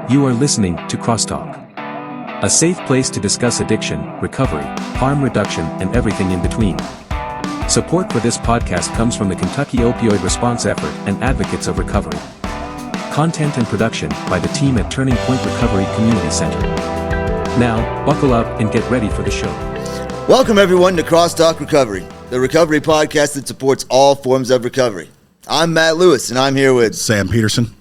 You are listening to CrossTalk, a safe place to discuss addiction, recovery, harm reduction, and everything in between. Support for this podcast comes from the Kentucky Opioid Response Effort and Advocates of Recovery. Content and production by the team at Turning Point Recovery Community Center. Now, buckle up and get ready for the show. Welcome everyone to CrossTalk Recovery, the recovery podcast that supports all forms of recovery. I'm Matt Lewis, and I'm here with Sam Peterson.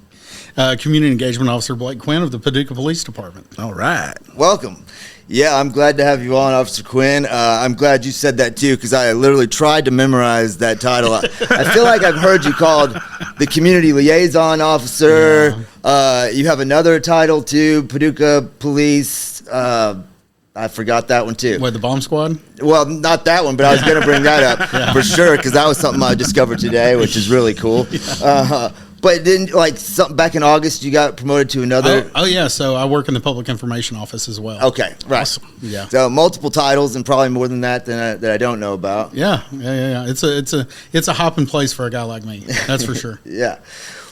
Community Engagement Officer Blake Quinn of the Paducah Police Department. All right. Welcome. Yeah, I'm glad to have you on, Officer Quinn. I'm glad you said that too, because I literally tried to memorize that title. I feel like I've heard you called the Community Liaison Officer. Yeah. You have another title too, Paducah Police. I forgot that one too. What, the bomb squad? Well, not that one, but I was going to bring that up for sure, because that was something I discovered today, which is really cool. But then, like, something back in August, you got promoted to another. Oh yeah. So I work in the Public Information Office as well. Okay, right. Awesome. Yeah. So multiple titles, and probably more than that that I don't know about. Yeah. It's a hopping place for a guy like me. That's for sure. Yeah.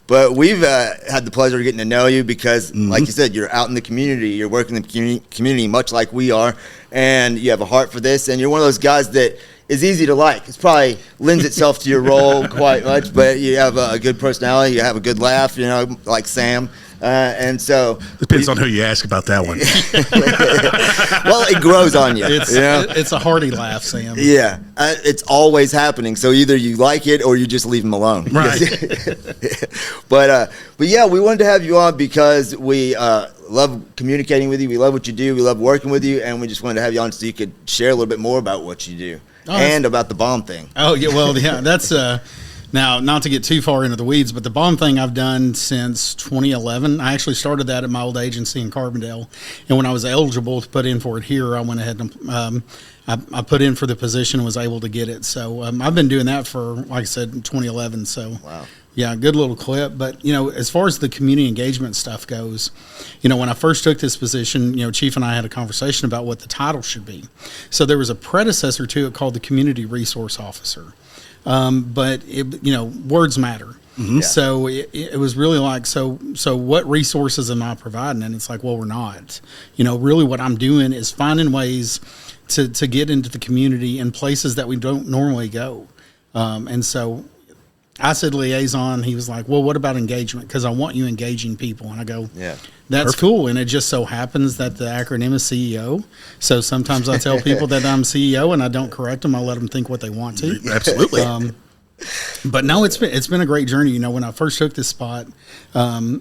But we've had the pleasure of getting to know you because, like you said, you're out in the community. You're working in the community much like we are, and you have a heart for this. And you're one of those guys that is easy to like. It's probably lends itself to your role quite much, but you have a good personality. You have a good laugh, like Sam. And so depends on who you ask about that one. Well, it grows on you. It's a hearty laugh, Sam. Yeah, it's always happening. So either you like it or you just leave them alone. Right. But yeah, we wanted to have you on because we love communicating with you. We love what you do. We love working with you, and we just wanted to have you on so you could share a little bit more about what you do and about the bomb thing. Oh yeah, well yeah, that's Now, not to get too far into the weeds, but the bomb thing I've done since 2011. I actually started that at my old agency in Carbondale, and when I was eligible to put in for it here, I went ahead and I put in for the position and was able to get it. So I've been doing that for, like I said, 2011. So wow. Yeah, good little clip. But, as far as the community engagement stuff goes, when I first took this position, Chief and I had a conversation about what the title should be. So there was a predecessor to it called the Community Resource Officer. But words matter. Mm-hmm. Yeah. So it was really like, so what resources am I providing? And it's like, well, we're not. Really what I'm doing is finding ways to get into the community in places that we don't normally go. And so I said liaison. He was like, well, what about engagement? Because I want you engaging people. And I go, yeah, that's perfect. Cool. And it just so happens that the acronym is CEO. So sometimes I tell people that I'm CEO and I don't correct them. I let them think what they want to. Absolutely. But no, it's been a great journey. When I first took this spot,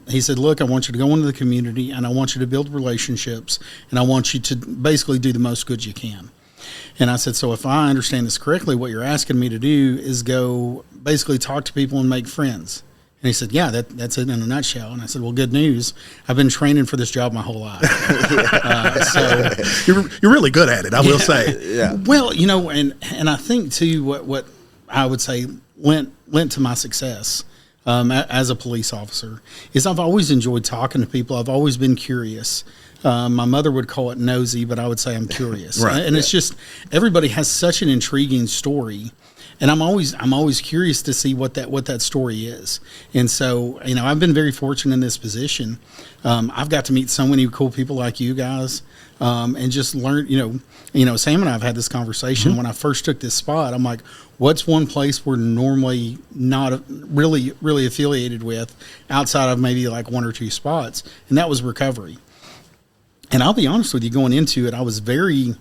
he said, look, I want you to go into the community and I want you to build relationships and I want you to basically do the most good you can. And I said, so if I understand this correctly, what you're asking me to do is go basically talk to people and make friends. And he said, yeah, that's it in a nutshell. And I said, well, good news. I've been training for this job my whole life. So you're really good at it, I will say. Yeah. Well, and I think too, what I would say lent to my success as a police officer is I've always enjoyed talking to people. I've always been curious. My mother would call it nosy, but I would say I'm curious. Right. And it's just, everybody has such an intriguing story. And I'm always curious to see what that story is. And so, I've been very fortunate in this position. I've got to meet so many cool people like you guys, and just learn, Sam and I have had this conversation. Mm-hmm. When I first took this spot, I'm like, what's one place we're normally not really, really affiliated with outside of maybe like one or two spots? And that was recovery. And I'll be honest with you, going into it, I was very,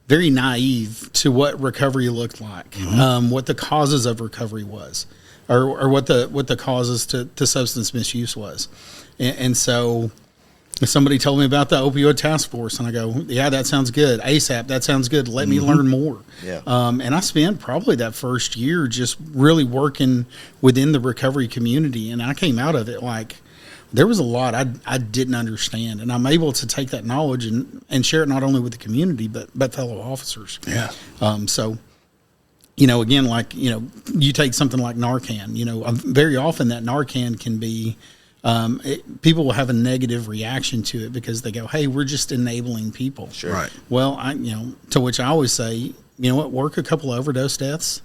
very naive to what recovery looked like, what the causes of recovery was, or what the causes to substance misuse was. And so somebody told me about the opioid task force, and I go, yeah, that sounds good. ASAP, that sounds good. Let me learn more. Yeah. And I spent probably that first year just really working within the recovery community, and I came out of it like, there was a lot I didn't understand, and I'm able to take that knowledge and share it not only with the community but fellow officers. Yeah. So, again, like you take something like Narcan. Very often that Narcan can be people will have a negative reaction to it because they go, "Hey, we're just enabling people." Sure. Right. Well, to which I always say, you know what? Work a couple of overdose deaths.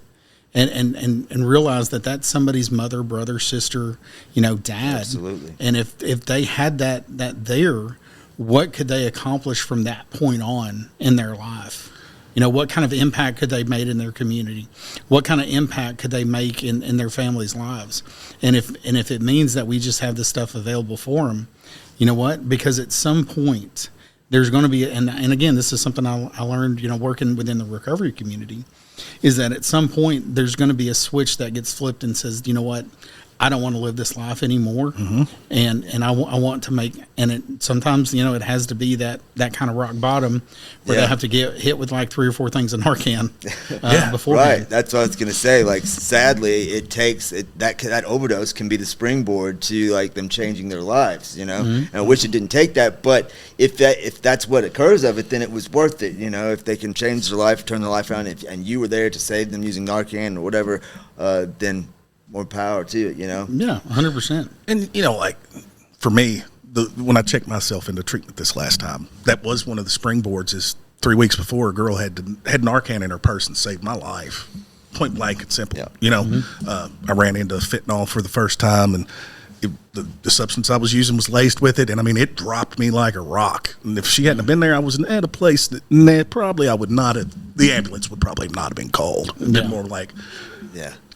and realize that that's somebody's mother, brother, sister, dad. Absolutely. And if they had that there, what could they accomplish from that point on in their life? What kind of impact could they made in their community? What kind of impact could they make in their families' lives? And if it means that we just have this stuff available for them, you know what? Because at some point there's going to be, and again, this is something I learned, working within the recovery community, is that at some point there's going to be a switch that gets flipped and says, you know what? I don't want to live this life anymore, and I want to make, and it sometimes it has to be that kind of rock bottom where they have to get hit with like 3 or 4 things in Narcan before. Right, that's what I was gonna say. Like, sadly, it takes that overdose can be the springboard to like them changing their lives. And I wish it didn't take that, but if that's what occurs of it, then it was worth it. If they can change their life, turn their life around, and you were there to save them using Narcan or whatever, then more power to it, Yeah, 100%. And, like for me, when I checked myself into treatment this last time, that was one of the springboards. Is 3 weeks before, a girl had Narcan in her purse and saved my life. Point blank and simple. Yeah. I ran into fentanyl for the first time, and the substance I was using was laced with it, and I mean, it dropped me like a rock. And if she hadn't have been there, I was at a place that probably I would not have. The ambulance would probably not have been called. It'd been more like,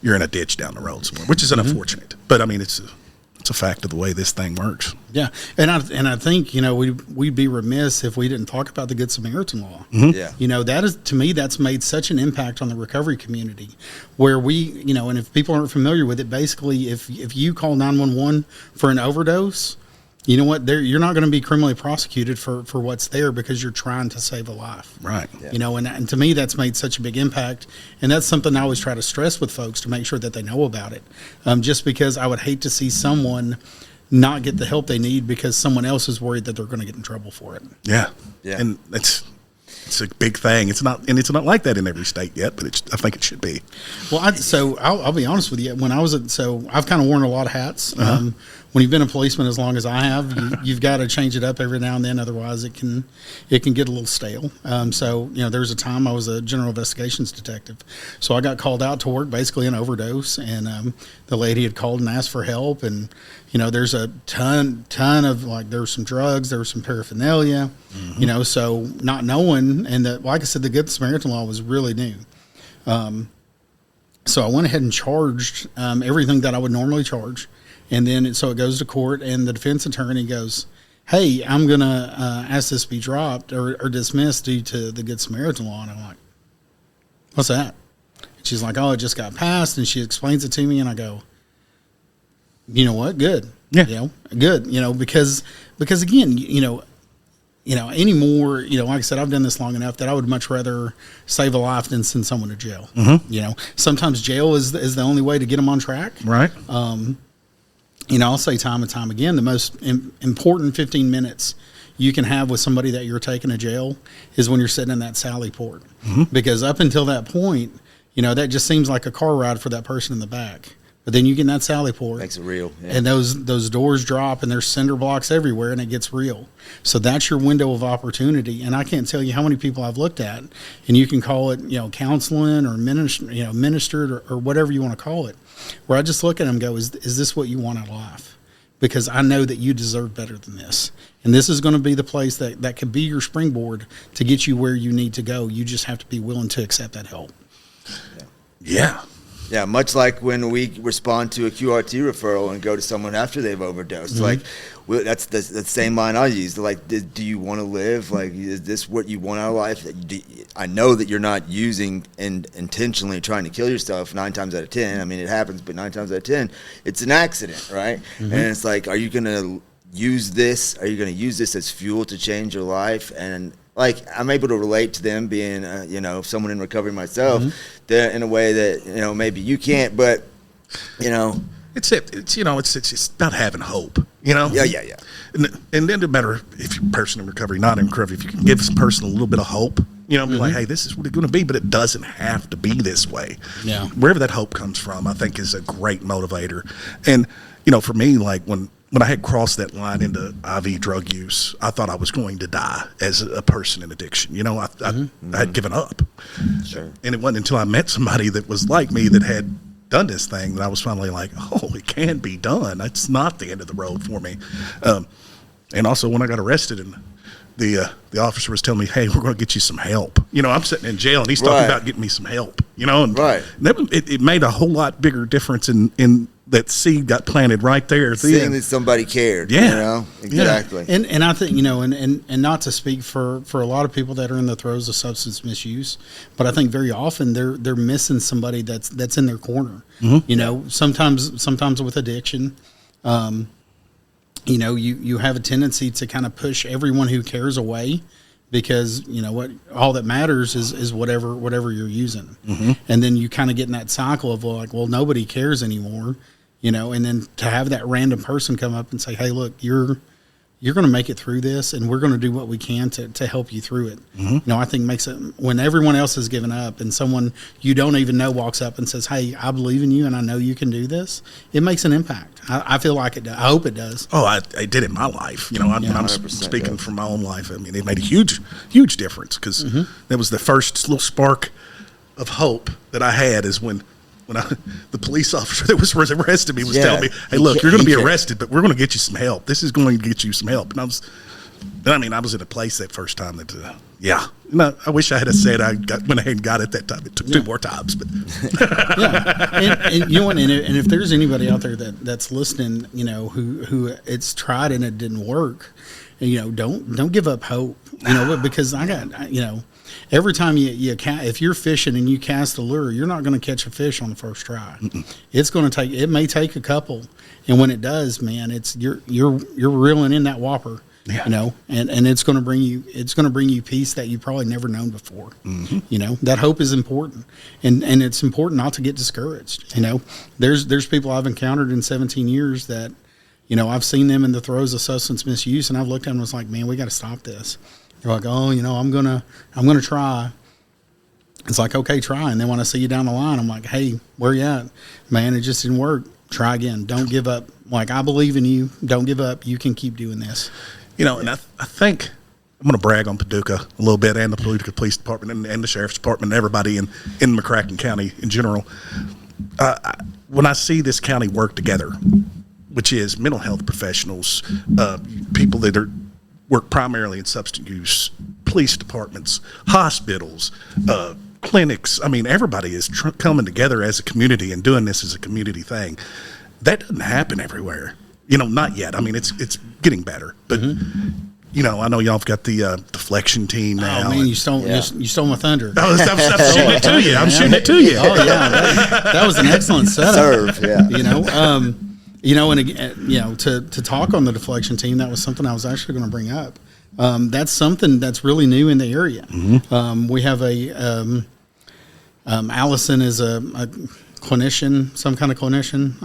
you're in a ditch down the road somewhere, which is unfortunate. But I mean, it's a fact of the way this thing works. Yeah, and I think we'd be remiss if we didn't talk about the Good Samaritan law. Yeah, that is, to me, that's made such an impact on the recovery community, where we and if people aren't familiar with it, basically if you call 911 for an overdose, you know what, you're not going to be criminally prosecuted for what's there because you're trying to save a life. Right. Yeah. And to me, that's made such a big impact. And that's something I always try to stress with folks to make sure that they know about it. Just because I would hate to see someone not get the help they need because someone else is worried that they're going to get in trouble for it. Yeah. Yeah. And it's a big thing. It's not like that in every state yet, but I think it should be. Well, I'll be honest with you. When I was I've kind of worn a lot of hats. When you've been a policeman as long as I have, you've got to change it up every now and then. Otherwise, it can get a little stale. There was a time I was a general investigations detective, so I got called out to work basically an overdose, and the lady had called and asked for help, and there's a ton of there was some drugs, there was some paraphernalia, so not knowing, and like I said, the Good Samaritan law was really new. So I went ahead and charged everything that I would normally charge. And then so it goes to court, and the defense attorney goes, hey, I'm going to ask this be dropped or dismissed due to the Good Samaritan law. And I'm like, what's that? And she's like, oh, it just got passed. And she explains it to me, and I go, you know what? Good. Yeah. Good. Because again, anymore, like I said, I've done this long enough that I would much rather save a life than send someone to jail. Sometimes jail is the only way to get them on track. Right. I'll say time and time again, the most important 15 minutes you can have with somebody that you're taking to jail is when you're sitting in that Sally port. Because up until that point, that just seems like a car ride for that person in the back. But then you get in that Sally port. makes it real. Yeah. And those doors drop, and there's cinder blocks everywhere, and it gets real. So that's your window of opportunity. And I can't tell you how many people I've looked at, and you can call it, counseling or ministered or whatever you want to call it, where I just look at them and go, is this what you want out of life? Because I know that you deserve better than this. And this is going to be the place that could be your springboard to get you where you need to go. You just have to be willing to accept that help. Yeah. Yeah, much like when we respond to a QRT referral and go to someone after they've overdosed. Like, that's the same line I use. Like, do you want to live? Like, is this what you want out of life? I know that you're not using and intentionally trying to kill yourself 9 times out of 10. I mean, it happens, but 9 times out of 10, it's an accident, right? And it's like, are you going to use this? Are you going to use this as fuel to change your life? And like, I'm able to relate to them being, someone in recovery myself, they're in a way that, maybe you can't, but, It's about having hope, Yeah. And then no matter if you're a person in recovery, not in recovery, if you can give a person a little bit of hope, be like, hey, this is what it's going to be, but it doesn't have to be this way. Yeah. Wherever that hope comes from, I think is a great motivator. And, for me, like when when I had crossed that line into IV drug use, I thought I was going to die as a person in addiction. You know, I had given up. Sure. And it wasn't until I met somebody that was like me that had done this thing that I was finally like, oh, it can be done. It's not the end of the road for me. And also when I got arrested and the officer was telling me, hey, we're going to get you some help. You know, I'm sitting in jail and he's talking about getting me some help, you know. And it made a whole lot bigger difference in that seed got planted right there. Seeing that somebody cared. Yeah. You know? Exactly. Yeah. And I think, you know, and not to speak for a lot of people that are in the throes of substance misuse, but I think very often they're missing somebody that's in their corner. You know, sometimes with addiction, you know, you have a tendency to kind of push everyone who cares away because, you know what, all that matters is whatever you're using. And then you kind of get in that cycle of like, well, nobody cares anymore, you know, and then to have that random person come up and say, hey, look, you're going to make it through this and we're going to do what we can to help you through it. You know, I think makes it, when everyone else has given up and someone you don't even know walks up and says, hey, I believe in you and I know you can do this, it makes an impact. I feel like it does. I hope it does. Oh, I did in my life. You know, I'm speaking from my own life. I mean, it made a huge difference because that was the first little spark of hope that I had is when the police officer that was arrested me was telling me, hey, look, you're going to be arrested, but we're going to get you some help. This is going to get you some help. And I was in a place that first time that, I wish I had said went ahead and got it that time. It took 2 more times, but and you know, and if there's anybody out there that's listening, you know, who it's tried and it didn't work, you know, don't give up hope, you know, because you know, every time if you're fishing and you cast a lure, you're not going to catch a fish on the first try. It may take a couple, and when it does, man, you're reeling in that whopper. You know, and it's going to bring you peace that you've probably never known before. You know, that hope is important, and it's important not to get discouraged. You know, there's people I've encountered in 17 years that, you know, I've seen them in the throes of substance misuse, and I've looked at them and was like, man, we got to stop this. They're like, oh, you know, I'm gonna try. It's like, okay, try. And then when I see you down the line, I'm like, hey, where you at? Man, it just didn't work. Try again. Don't give up. Like, I believe in you. Don't give up. You can keep doing this. You know, and I think I'm going to brag on Paducah a little bit and the Paducah Police Department and the Sheriff's Department and everybody in McCracken County in general. When I see this county work together, which is mental health professionals, people that work primarily in substance use, police departments, hospitals, clinics. I mean, everybody is coming together as a community and doing this as a community thing. That doesn't happen everywhere. You know, not yet. I mean, it's getting better, but you know, I know y'all have got the deflection team now. Oh man, you stole my thunder. I'm shooting it to you. I'm shooting it to you. Oh yeah, that was an excellent setup. Serve, yeah. You know, and again, you know, to talk on the deflection team, that was something I was actually going to bring up. That's something that's really new in the area. We have Allison is a clinician, some kind of clinician.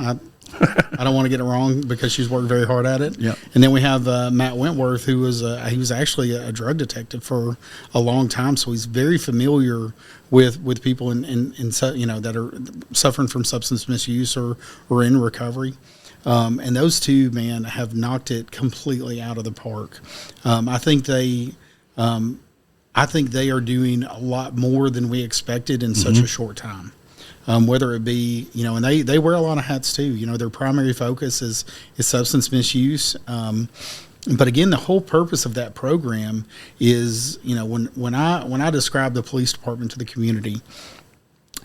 I don't want to get it wrong because she's worked very hard at it. Yep. And then we have Matt Wentworth, who was he was actually a drug detective for a long time, so he's very familiar with people in you know, that are suffering from substance misuse or in recovery. And those two, man, have knocked it completely out of the park. I think they are doing a lot more than we expected in such a short time. Whether it be, you know, and they wear a lot of hats too. You know, their primary focus is substance misuse. But again, the whole purpose of that program is, you know, when I describe the police department to the community,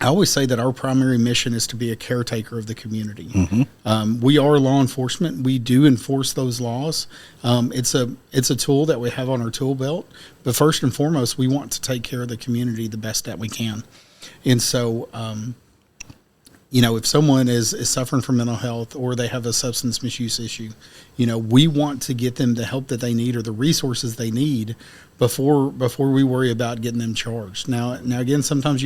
I always say that our primary mission is to be a caretaker of the community. We are law enforcement. We do enforce those laws. It's a tool that we have on our tool belt. But first and foremost, we want to take care of the community the best that we can. And so, you know, if someone is suffering from mental health or they have a substance misuse issue, you know, we want to get them the help that they need or the resources they need before we worry about getting them charged. Now again, sometimes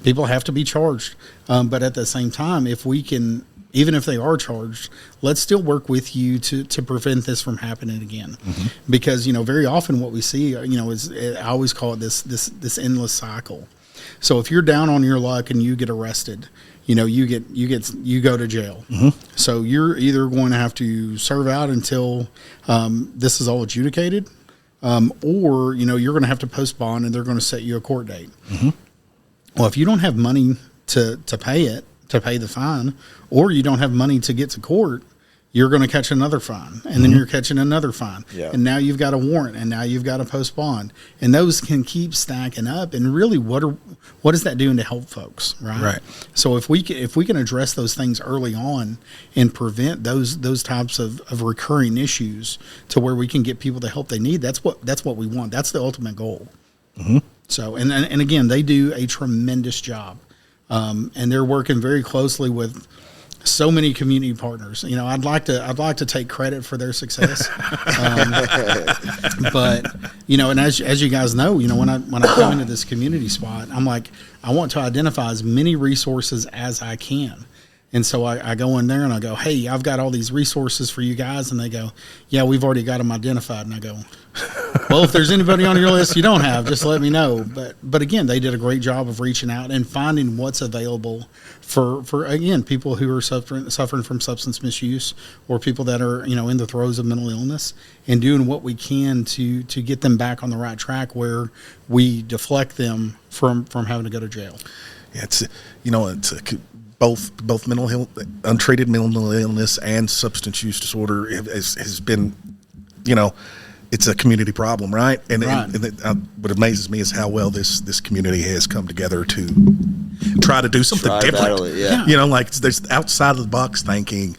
people have to be charged, but at the same time, if we can, even if they are charged, let's still work with you to prevent this from happening again. Because, you know, very often what we see, you know, is, I always call it this endless cycle. So if you're down on your luck and you get arrested, you go to jail. So you're either going to have to serve out until this is all adjudicated, or you're going to have to post bond, and they're going to set you a court date. Well, if you don't have money to pay the fine, or you don't have money to get to court, you're going to catch another fine, and then you're catching another fine, and now you've got a warrant, and now you've got to post bond, and those can keep stacking up. And really, what is that doing to help folks, right? Right. So if we can address those things early on and prevent those types of recurring issues to where we can get people the help they need, that's what we want. That's the ultimate goal. So and again, they do a tremendous job, and they're working very closely with so many community partners. I'd like to take credit for their success, but and as you guys know, when I come into this community spot, I'm like, I want to identify as many resources as I can. And so I go in there and I go, hey, I've got all these resources for you guys. And they go, yeah, we've already got them identified. And I go, well, if there's anybody on your list you don't have, just let me know. But again, they did a great job of reaching out and finding what's available for again, people who are suffering from substance misuse, or people that are, in the throes of mental illness, and doing what we can to get them back on the right track where we deflect them from having to go to jail. Yeah, it's both mental health, untreated mental illness, and substance use disorder has been, it's a community problem, right? And what amazes me is how well this community has come together to try to do something different. Like there's outside of the box thinking.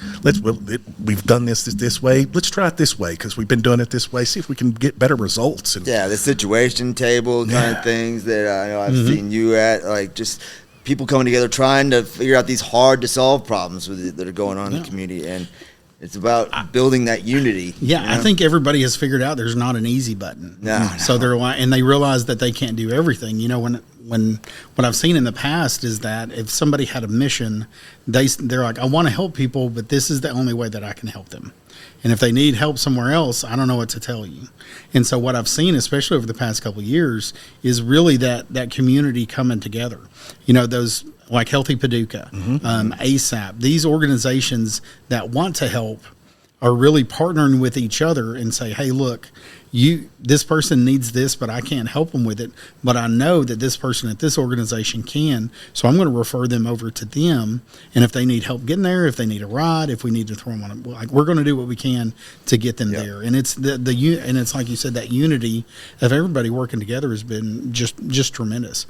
We've done this way. Let's try it this way because we've been doing it this way. See if we can get better results. The situation table kind of things that I know I've seen you at, like just people coming together trying to figure out these hard to solve problems that are going on in the community, and it's about building that unity. I think everybody has figured out there's not an easy button. So they're like, and they realize that they can't do everything. When what I've seen in the past is that if somebody had a mission, they're like, I want to help people, but this is the only way that I can help them. And if they need help somewhere else, I don't know what to tell you. And so what I've seen, especially over the past couple of years, is really that community coming together. Those like Healthy Paducah, ASAP, these organizations that want to help are really partnering with each other and say, hey, look, this person needs this, but I can't help them with it. But I know that this person at this organization can, so I'm going to refer them over to them. And if they need help getting there, if they need a ride, if we need to throw them on, we're going to do what we can to get them there. And it's and it's like you said, that unity of everybody working together has been just tremendous.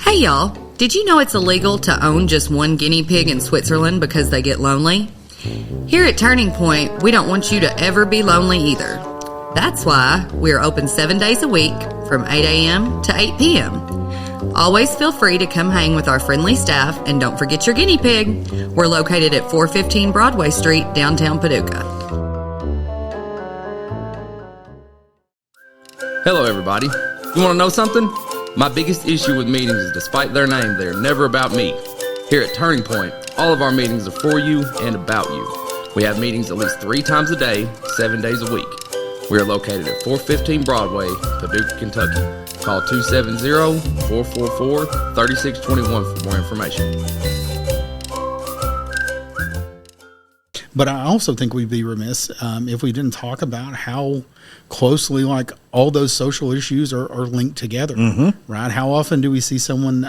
Hey y'all, did you know it's illegal to own just one guinea pig in Switzerland because they get lonely? Here at Turning Point, we don't want you to ever be lonely either. That's why we're open 7 days a week from 8 a.m. to 8 p.m. Always feel free to come hang with our friendly staff, and don't forget your guinea pig. We're located at 415 Broadway Street, downtown Paducah. Hello everybody. You want to know something? My biggest issue with meetings is despite their name, they are never about me. Here at Turning Point, all of our meetings are for you and about you. We have meetings at least 3 times a day, 7 days a week. We are located at 415 Broadway, Paducah, Kentucky. Call 270-444-3621 for more information. But I also think we'd be remiss if we didn't talk about how closely, like, all those social issues are linked together, right? How often do we see someone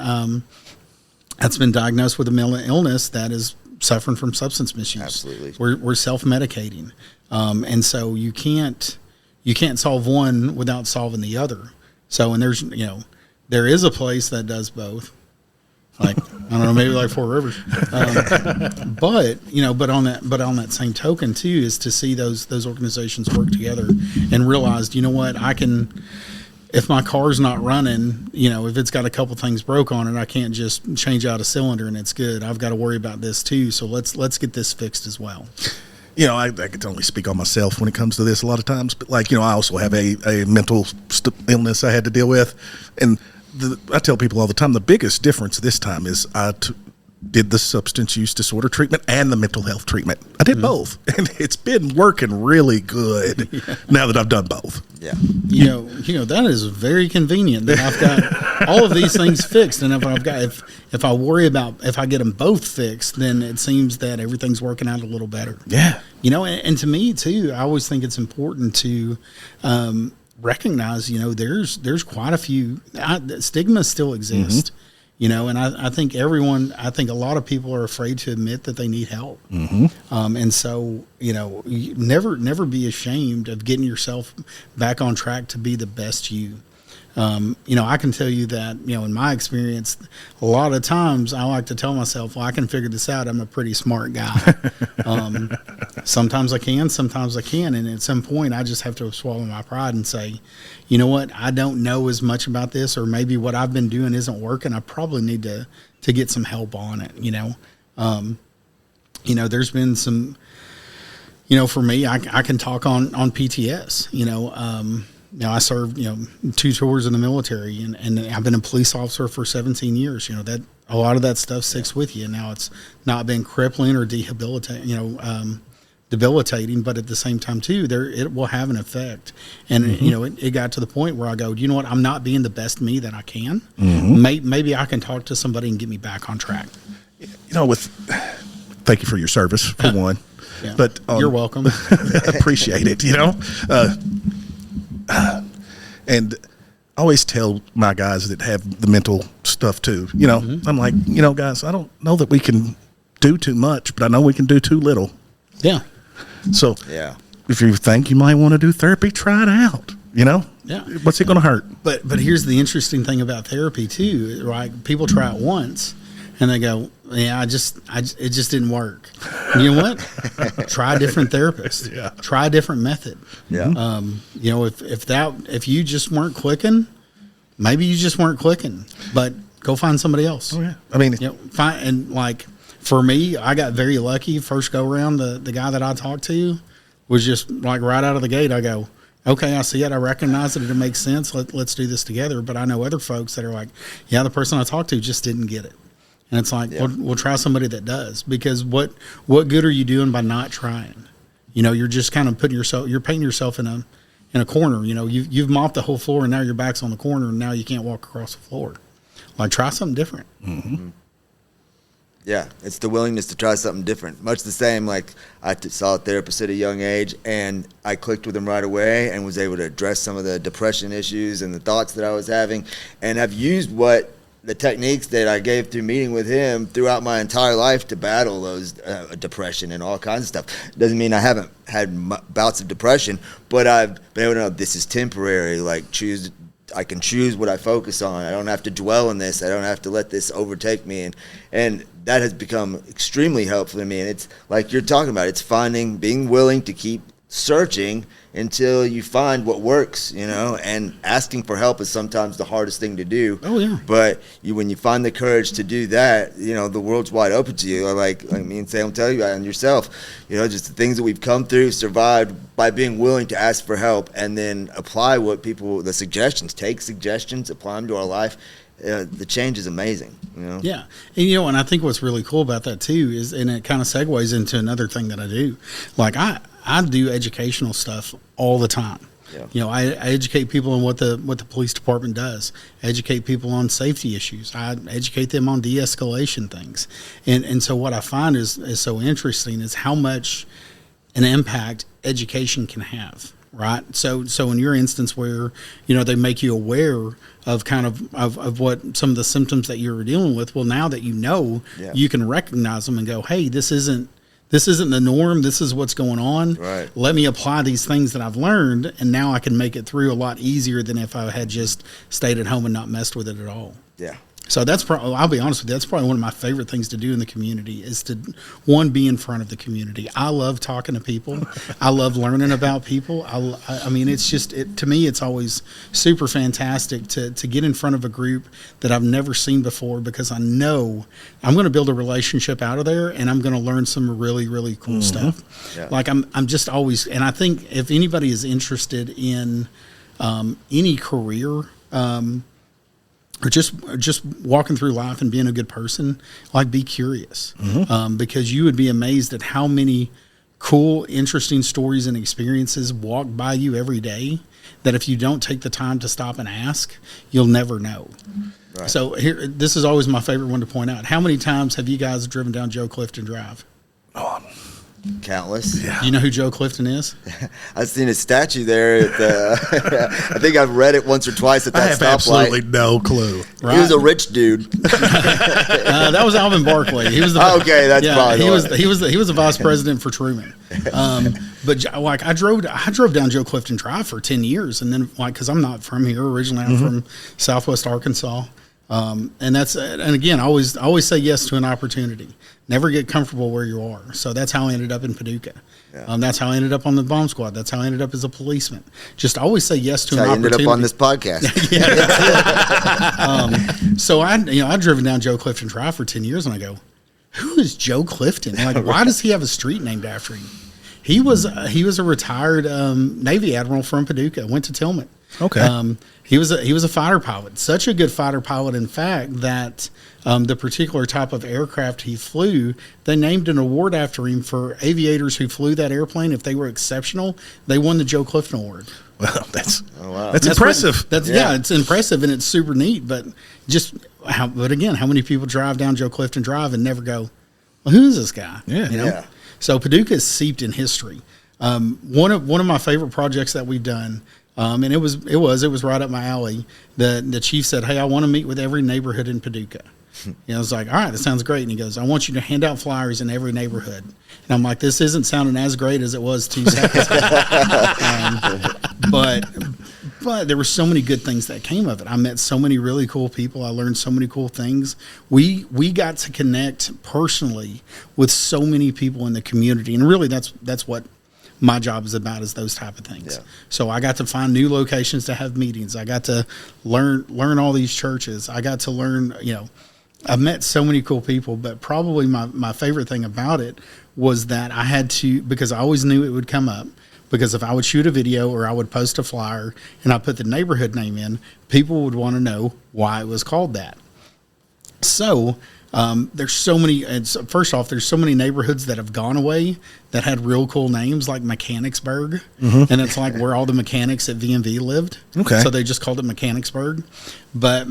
that's been diagnosed with a mental illness that is suffering from substance misuse? Absolutely. We're self-medicating. And so you can't solve one without solving the other. So, and there is a place that does both. Like, I don't know, maybe like Four Rivers. But on that same token too, is to see those organizations work together and realize, what, if my car's not running, if it's got a couple things broke on it, I can't just change out a cylinder and it's good. I've got to worry about this too. So let's get this fixed as well. I can only speak on myself when it comes to this a lot of times, but I also have a mental illness I had to deal with, and I tell people all the time, the biggest difference this time is did the substance use disorder treatment and the mental health treatment. I did both, and it's been working really good now that I've done both. Yeah. You know that is very convenient that I've got all of these things fixed, and if I worry about if I get them both fixed, then it seems that everything's working out a little better. Yeah. And to me too, I always think it's important to recognize, there's quite a few stigmas still exist. And I think a lot of people are afraid to admit that they need help. And so, you never be ashamed of getting yourself back on track to be the best you. I can tell you that, in my experience, a lot of times I like to tell myself, well, I can figure this out. I'm a pretty smart guy. Sometimes I can, sometimes I can't. And at some point I just have to swallow my pride and say, you know what, I don't know as much about this, or maybe what I've been doing isn't working. I probably need to get some help on it. There's been some, for me, I can talk on PTS, I served, 2 tours in the military, and I've been a police officer for 17 years. That a lot of that stuff sticks with you. Now it's not been crippling or debilitating, but at the same time too, it will have an effect. And it got to the point where I go, you know what, I'm not being the best me that I can. Maybe I can talk to somebody and get me back on track. Thank you for your service for one, but you're welcome. Appreciate it. And I always tell my guys that have the mental stuff too, I'm like, guys, I don't know that we can do too much, but I know we can do too little. Yeah. So if you think you might want to do therapy, try it out, Yeah. What's it going to hurt? But here's the interesting thing about therapy too, right? People try it once and they go, yeah, it just didn't work. You know what? Try a different therapist. Yeah. Try a different method. Yeah. If you just weren't clicking, maybe you just weren't clicking, but go find somebody else. Oh yeah. I mean, for me, I got very lucky. First go around, the guy that I talked to was just like right out of the gate. I go, okay, I see it. I recognize it. It makes sense. Let's do this together. But I know other folks that are like, yeah, the person I talked to just didn't get it. And it's like, we'll try somebody that does, because what good are you doing by not trying? You're just kind of you're painting yourself in a corner. You've mopped the whole floor and now your back's on the corner and now you can't walk across the floor. Like, try something different. Yeah, it's the willingness to try something different. Much the same, like I saw a therapist at a young age, and I clicked with him right away and was able to address some of the depression issues and the thoughts that I was having, and I've used the techniques that I gave through meeting with him throughout my entire life to battle those depression and all kinds of stuff. Doesn't mean I haven't had bouts of depression, but I've been able to know this is temporary. Like, I can choose what I focus on. I don't have to dwell on this. I don't have to let this overtake me. And that has become extremely helpful to me. And it's like you're talking about, it's being willing to keep searching until you find what works, and asking for help is sometimes the hardest thing to do. Oh, yeah. But when you find the courage to do that, the world's wide open to you. Like me and Sam tell you and yourself, just the things that we've come through, survived by being willing to ask for help and then apply the suggestions, take suggestions, apply them to our life. The change is amazing. Yeah. And I think what's really cool about that too is, and it kind of segues into another thing that I do. Like I do educational stuff all the time. Yeah. I educate people on what the police department does, educate people on safety issues. I educate them on de-escalation things. And so what I find is so interesting is how much an impact education can have. Right. So in your instance where, they make you aware of kind of what some of the symptoms that you're dealing with. Well, now that you can recognize them and go, hey, this isn't the norm. This is what's going on. Right. Let me apply these things that I've learned, and now I can make it through a lot easier than if I had just stayed at home and not messed with it at all. Yeah. So that's I'll be honest with you, that's probably one of my favorite things to do in the community is to, be in front of the community. I love talking to people. I love learning about people. I mean, it's just, to me, it's always super fantastic to get in front of a group that I've never seen before, because I know I'm going to build a relationship out of there and I'm going to learn some really, really cool stuff. Yeah. Like I'm just always, and I think if anybody is interested in any career, or just walking through life and being a good person, like be curious, because you would be amazed at how many cool, interesting stories and experiences walk by you every day that if you don't take the time to stop and ask, you'll never know. Right. So here, this is always my favorite one to point out. How many times have you guys driven down Joe Clifton Drive? Oh, countless. Yeah. Do you know who Joe Clifton is? I've seen his statue there. At the, I think I've read it once or twice at that I have stoplight. absolutely no clue. Right. He was a rich dude. That was Alvin Barkley. He was the okay. That's probably he was the vice president for Truman. But like I drove down Joe Clifton Drive for 10 years, and then like because I'm not from here originally, I'm from Southwest Arkansas. And again, I always say yes to an opportunity. Never get comfortable where you are. So that's how I ended up in Paducah. Yeah. That's how I ended up on the bomb squad. That's how I ended up as a policeman. Just always say yes to an opportunity. Ended up on this podcast. So I'd driven down Joe Clifton Drive for 10 years, and I go, who is Joe Clifton? Like, why does he have a street named after him? He was a retired Navy admiral from Paducah. Went to Tillman. Okay. He was a fighter pilot. Such a good fighter pilot, in fact, that the particular type of aircraft he flew, they named an award after him for aviators who flew that airplane. If they were exceptional, they won the Joe Clifton Award. Well, that's impressive. That's it's impressive and it's super neat. But again, how many people drive down Joe Clifton Drive and never go, well, who is this guy? Yeah. You know? Yeah. So Paducah is steeped in history. One of my favorite projects that we've done. And it was right up my alley. The chief said, "Hey, I want to meet with every neighborhood in Paducah." I was like, "All right, that sounds great." And he goes, "I want you to hand out flyers in every neighborhood." And I'm like, "This isn't sounding as great as it was 2 seconds ago." But there were so many good things that came of it. I met so many really cool people. I learned so many cool things. We got to connect personally with so many people in the community, and really, that's what my job is about, is those type of things. Yeah. So I got to find new locations to have meetings. I got to learn all these churches. I got to learn, I met so many cool people, but probably my favorite thing about it was that I had to, because I always knew it would come up, because if I would shoot a video or I would post a flyer and I put the neighborhood name in, people would want to know why it was called that. So there's so many. First off, there's so many neighborhoods that have gone away that had real cool names, like Mechanicsburg, and it's like where all the mechanics at VMV lived. Okay, so they just called it Mechanicsburg. But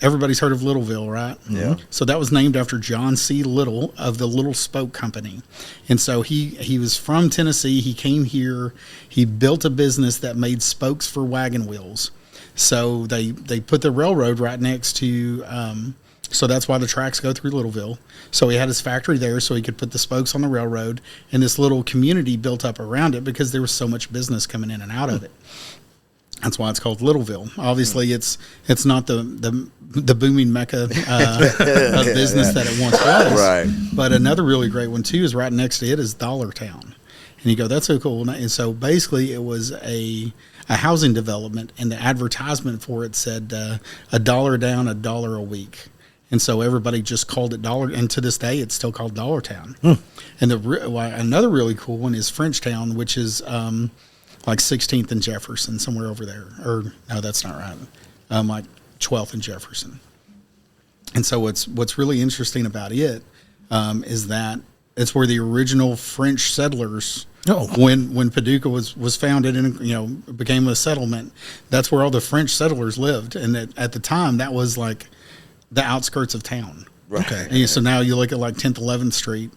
everybody's heard of Littleville, right? Yeah. So that was named after John C. Little of the Little Spoke Company, and so he was from Tennessee. He came here. He built a business that made spokes for wagon wheels. So they put the railroad right next to, so that's why the tracks go through Littleville. So he had his factory there so he could put the spokes on the railroad, and this little community built up around it because there was so much business coming in and out of it. That's why it's called Littleville. Obviously, it's not the booming mecca of business that it once was. Right. But another really great one too is right next to it is Dollartown, and you go, that's so cool. And so basically, it was a housing development, and the advertisement for it said $1 down, $1 a week. And so everybody just called it Dollar, and to this day, it's still called Dollartown. And another really cool one is Frenchtown, which is like 16th and Jefferson, somewhere over there. Or no, that's not right. Like 12th and Jefferson. And so what's really interesting about it is that it's where the original French settlers. When Paducah was founded and became a settlement, that's where all the French settlers lived, and at the time that was like the outskirts of town. Right. Okay. And so now you look at like 10th, 11th Street,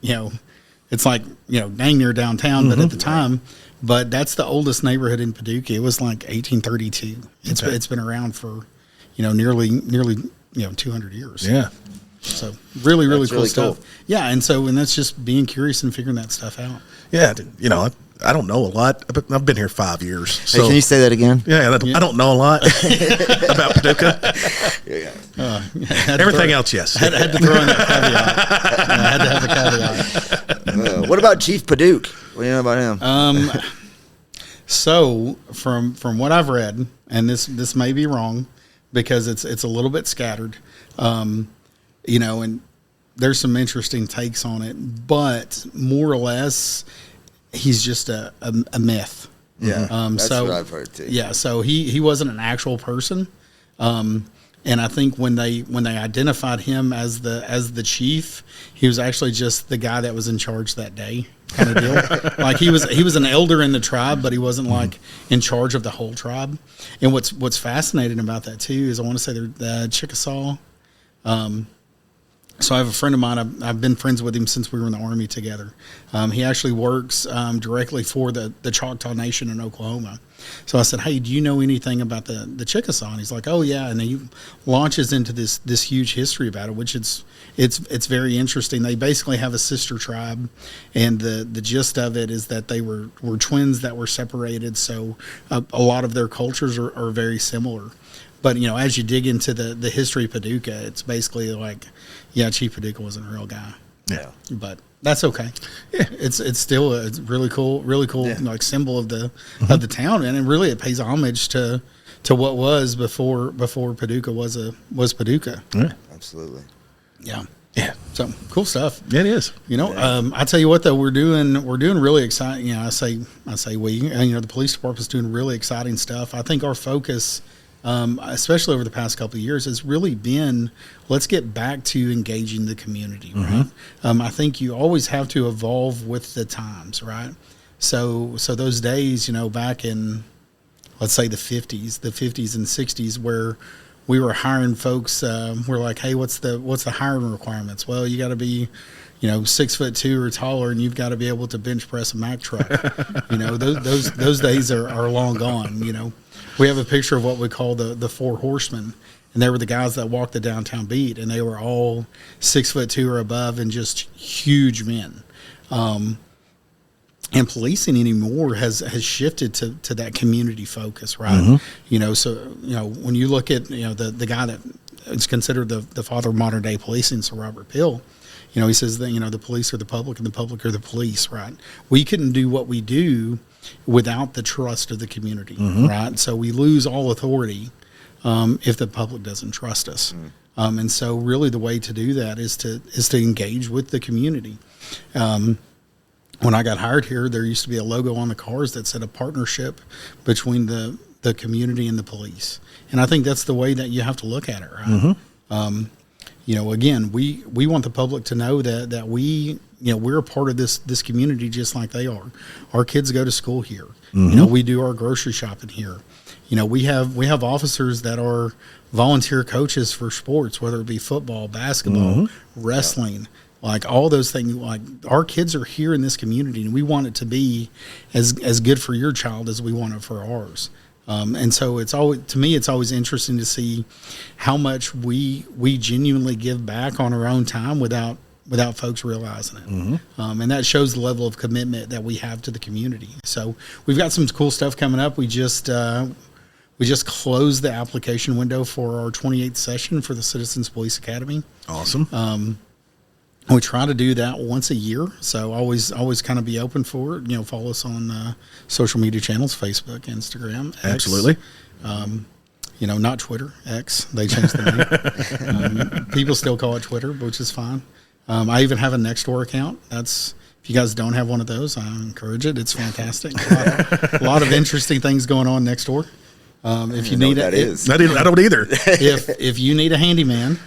it's like dang near downtown, but at the time, but that's the oldest neighborhood in Paducah. It was like 1832. It's been around for nearly 200 years. Yeah. So really cool really stuff. Cool. Yeah, and that's just being curious and figuring that stuff out. Yeah, I don't know a lot. I've been here 5 years. So Hey, can you say that again? Yeah, I don't know a lot about Paducah. Everything else, yes. I had to throw in that caveat. I had to have a caveat. What about Chief Paducah? What do you know about him? So from what I've read, and this may be wrong because it's a little bit scattered, and there's some interesting takes on it, but more or less, he's just a myth. Yeah, that's what I've heard too. Yeah, so he wasn't an actual person. And I think when they identified him as the chief, he was actually just the guy that was in charge that day, kind of deal. Like he was an elder in the tribe, but he wasn't like in charge of the whole tribe. And what's fascinating about that too is I want to say they're the Chickasaw. So I have a friend of mine. I've been friends with him since we were in the Army together. He actually works directly for the Choctaw Nation in Oklahoma. So I said, "Hey, do you know anything about the Chickasaw?" And he's like, "Oh yeah." And he launches into this huge history about it, which it's very interesting. They basically have a sister tribe, and the gist of it is that they were twins that were separated. So a lot of their cultures are very similar. But, as you dig into the history of Paducah, it's basically like, yeah, Chief Paducah wasn't a real guy. Yeah. But that's okay. Yeah. It's still a really cool like symbol of the town, and it pays homage to what was before Paducah was Paducah. Yeah. Absolutely. Yeah. Yeah. So cool stuff. Yeah, it is. I tell you what though, we're doing really exciting. I say we. The police department's doing really exciting stuff. I think our focus, especially over the past couple of years, has really been, let's get back to engaging the community, right? I think you always have to evolve with the times, right? So those days, back in, let's say the 50s and 60s, where we were hiring folks, we're like, hey, what's the hiring requirements? Well, you got to be 6'2" or taller, and you've got to be able to bench press a Mack truck. Those days are long gone. We have a picture of what we call the Four Horsemen, and they were the guys that walked the downtown beat, and they were all 6'2" or above and just huge men. And policing anymore has shifted to that community focus, right? So when you look at the guy that is considered the father of modern day policing, Sir Robert Peel, he says that the police are the public and the public are the police, right? We couldn't do what we do without the trust of the community, right? So we lose all authority if the public doesn't trust us. And so really the way to do that is to engage with the community. When I got hired here, there used to be a logo on the cars that said a partnership between the community and the police. And I think that's the way that you have to look at it, right? Again, we want the public to know that we're a part of this community just like they are. Our kids go to school here. We do our grocery shopping here. We have officers that are volunteer coaches for sports, whether it be football, basketball, wrestling, like all those things. Like our kids are here in this community, and we want it to be as good for your child as we want it for ours. And so it's always interesting to see how much we genuinely give back on our own time without folks realizing it. And that shows the level of commitment that we have to the community. So we've got some cool stuff coming up. We just closed the application window for our 28th session for the Citizens Police Academy. Awesome. We try to do that once a year, so always kind of be open for it. Follow us on social media channels, Facebook, Instagram, X. Absolutely. Not Twitter, X. They changed the name. People still call it Twitter, which is fine. I even have a Nextdoor account. If you guys don't have one of those, I encourage it. It's fantastic. A lot of interesting things going on Nextdoor. If you need it, I don't either. if you need a handyman.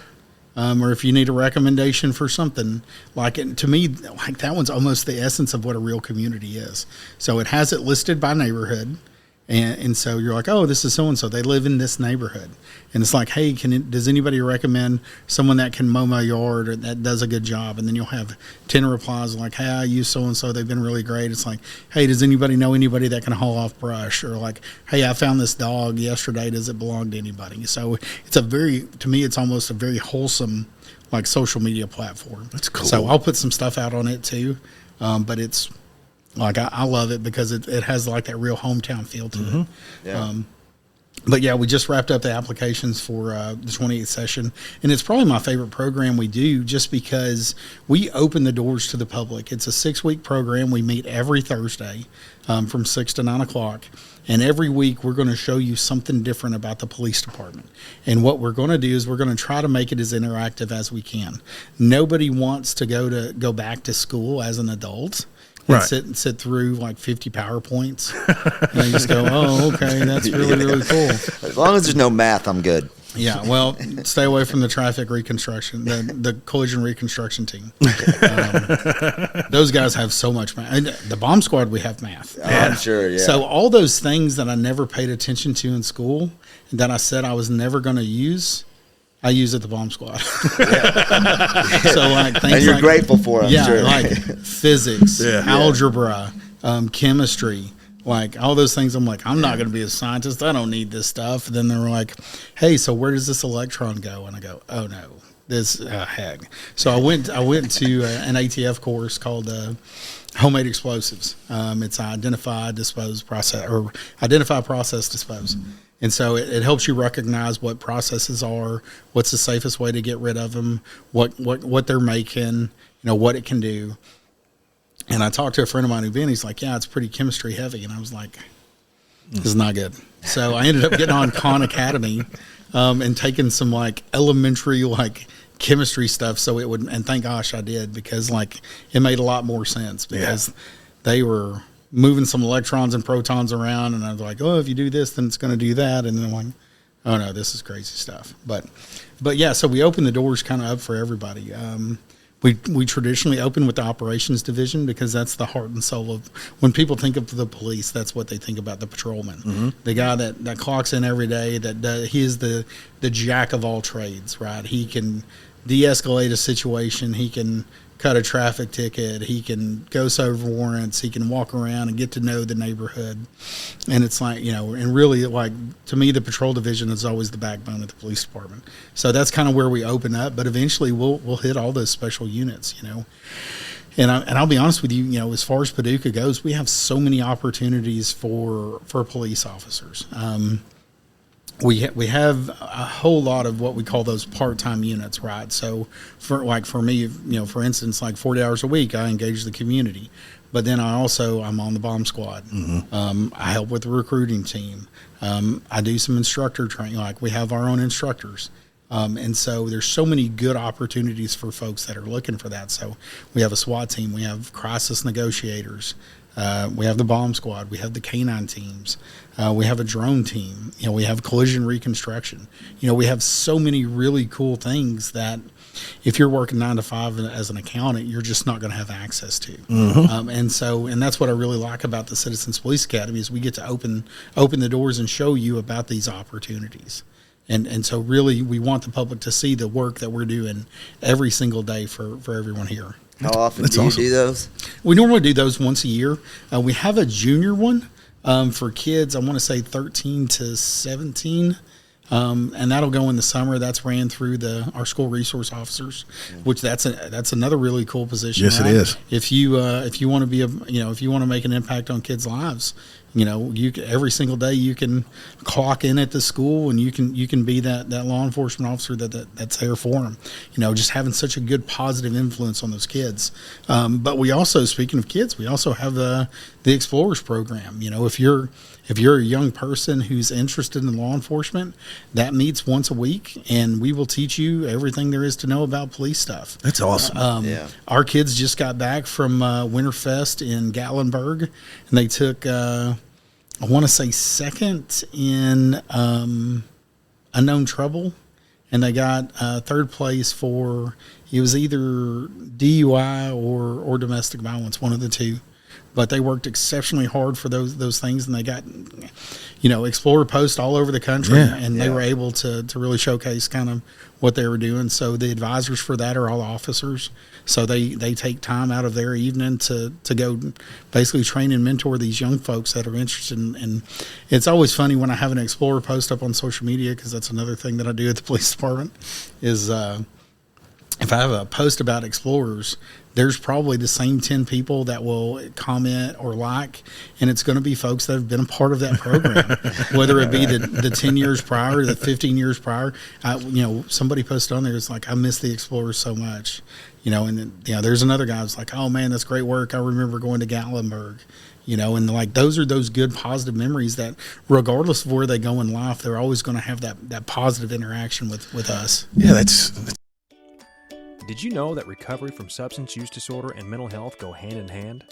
Or if you need a recommendation for something, to me, that one's almost the essence of what a real community is. So it has it listed by neighborhood, and so you're like, oh, this is so and so. They live in this neighborhood, and it's like, hey, does anybody recommend someone that can mow my yard or that does a good job? And then you'll have 10 replies like, hey, I use so and so. They've been really great. It's like, hey, does anybody know anybody that can haul off brush? Or like, hey, I found this dog yesterday. Does it belong to anybody? So to me, it's almost a very wholesome social media platform. That's cool. So I'll put some stuff out on it too, but it's I love it because it has that real hometown feel to it. Yeah. But yeah, we just wrapped up the applications for the 28th session, and it's probably my favorite program we do just because we open the doors to the public. It's a 6-week program. We meet every Thursday from 6 to 9 o'clock, and every week we're going to show you something different about the police department. And what we're going to do is we're going to try to make it as interactive as we can. Nobody wants to go back to school as an adult. Right. Sit through 50 PowerPoints. And you just go, oh, okay, that's really, really cool. As long as there's no math, I'm good. Yeah, well, stay away from the traffic reconstruction, the collision reconstruction team. Those guys have so much math. And the bomb squad, we have math. I'm sure, yeah. So all those things that I never paid attention to in school and that I said I was never going to use, I use at the bomb squad. So like things and you're like, grateful for it, I'm sure. like physics, algebra, chemistry. Like all those things, I'm like, I'm not going to be a scientist. I don't need this stuff. And then they were like, hey, so where does this electron go? And I go, oh no, this heck. So I went to an ATF course called homemade explosives. It's identify, dispose, process, or identify, process, dispose. And so it helps you recognize what processes are, what's the safest way to get rid of them, what they're making, what it can do. And I talked to a friend of mine who'd been, he's like, yeah, it's pretty chemistry heavy. And I was like, this is not good. So I ended up getting on Khan Academy and taking some like elementary like chemistry stuff. So it would, and thank gosh I did, because like it made a lot more sense because they were moving some electrons and protons around. And I was like, oh, if you do this, then it's going to do that. And then I'm like, oh no, this is crazy stuff. But yeah, so we opened the doors kind of up for everybody. We traditionally open with the operations division because that's the heart and soul of when people think of the police. That's what they think about, the patrolman, the guy that clocks in every day. He is the jack of all trades, right? He can de-escalate a situation. He can cut a traffic ticket. He can go serve warrants. He can walk around and get to know the neighborhood. And it's like, and really, like, to me, the patrol division is always the backbone of the police department. So that's kind of where we open up. But eventually we'll hit all those special units, And I'll be honest with you, as far as Paducah goes, we have so many opportunities for police officers. We have a whole lot of what we call those part-time units, right? So for me, for instance, like 40 hours a week, I engage the community, but then I'm on the bomb squad. I help with the recruiting team. I do some instructor training. Like we have our own instructors. And so there's so many good opportunities for folks that are looking for that. So we have a SWAT team. We have crisis negotiators. We have the bomb squad. We have the canine teams. We have a drone team. We have collision reconstruction. We have so many really cool things that if you're working 9 to 5 as an accountant, you're just not going to have access to. And that's what I really like about the Citizens Police Academy is we get to open the doors and show you about these opportunities. And so really we want the public to see the work that we're doing every single day for everyone here. How often do you do those? We normally do those once a year. We have a junior one for kids, I want to say 13 to 17. And that'll go in the summer. That's ran through our school resource officers, which that's another really cool position. Yes, right? It is. If you want to be if you want to make an impact on kids' lives, every single day you can clock in at the school and you can be that law enforcement officer that's there for them. Just having such a good positive influence on those kids. But we also, speaking of kids, we also have the Explorers program. If you're a young person who's interested in law enforcement, that meets once a week, and we will teach you everything there is to know about police stuff. That's awesome. Our kids just got back from Winterfest in Gatlinburg, and they took, I want to say, second in Unknown Trouble, and they got third place for, it was either DUI or domestic violence, one of the two. But they worked exceptionally hard for those things, and they got, Explorer posts all over the country, and they were able to really showcase kind of what they were doing. So the advisors for that are all officers. So they take time out of their evening to go basically train and mentor these young folks that are interested in. It's always funny when I have an Explorer post up on social media, because that's another thing that I do at the police department is if I have a post about Explorers, there's probably the same 10 people that will comment or like, and it's going to be folks that have been a part of that program, whether it be the 10 years prior, the 15 years prior. Somebody posted on there, it's like, I miss the Explorers so much, and then, there's another guy who's like, oh man, that's great work. I remember going to Gatlinburg, and like, those are those good positive memories that regardless of where they go in life, they're always going to have that positive interaction with us. Yeah, that's Did you know that recovery from substance use disorder and mental health go hand in hand?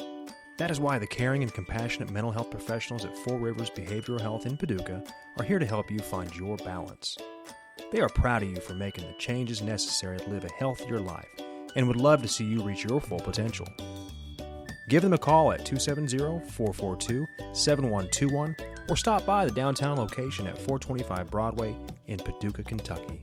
That is why the caring and compassionate mental health professionals at Four Rivers Behavioral Health in Paducah are here to help you find your balance. They are proud of you for making the changes necessary to live a healthier life and would love to see you reach your full potential. Give them a call at 270-442-7121 or stop by the downtown location at 425 Broadway in Paducah, Kentucky.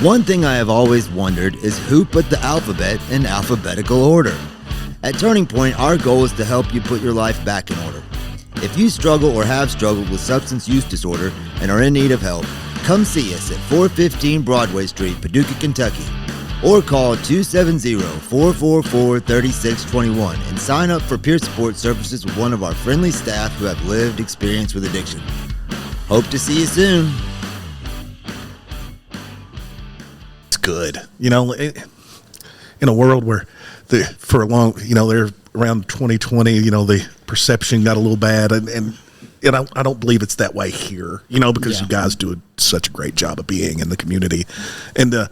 One thing I have always wondered is who put the alphabet in alphabetical order. At Turning Point, our goal is to help you put your life back in order. If you struggle or have struggled with substance use disorder and are in need of help, come see us at 415 Broadway Street, Paducah, Kentucky, or call 270-444-3621 and sign up for peer support services with one of our friendly staff who have lived experience with addiction. Hope to see you soon. Good, in a world where for a long, they're around 2020, the perception got a little bad, and I don't believe it's that way here, because you guys do such a great job of being in the community, and the